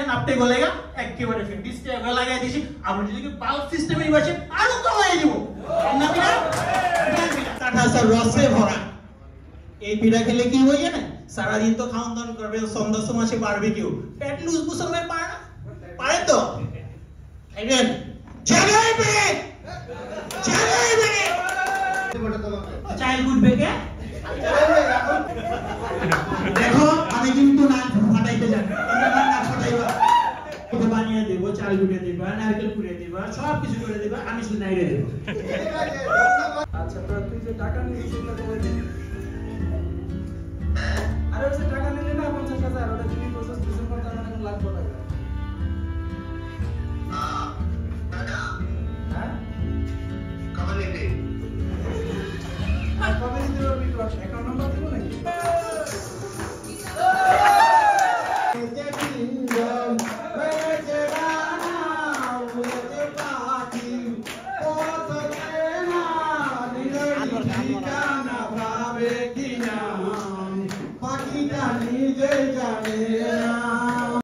দেখেন আপনি গলেগা একেবারে ফিন ডিসপ্লে এবার লাগাই দিছি আপনি যদি বাল্ব সিস্টেমে বসেন আরো কমাই দিব না পিঠা কাঁঠা সব রসে ভরা এই পিঠা খেলে কি হয় জানেন সারা দিন তো খাওন দাওন করবে সন্ধ্যা মাসে বারবিকিউ পেট লুজ বুঝতে পারে তো খাইবেন জাগাইবে চাইল্ডহুড বেগে দেখো আমি কিন্তু না ফাটাইতে জানি না ফাটাইবা এটা বানিয়ে দেব চাল গুঁড়ে দেব নারকেল কুড়ে দেব সব কিছু করে দেব আমি শুধু নাইরে দেব আচ্ছা তো তুই যে টাকা নিছিস সেটা করে দে আরে ওই যে টাকা নিলে না 50,000 ওটা যদি প্রসেস ডিসেম্বর তার মানে লাগবে টাকা হ্যাঁ কবে নিতে কবে নিতে হবে তো অ্যাকাউন্ট নাম্বার দেব নাকি নিজে জানে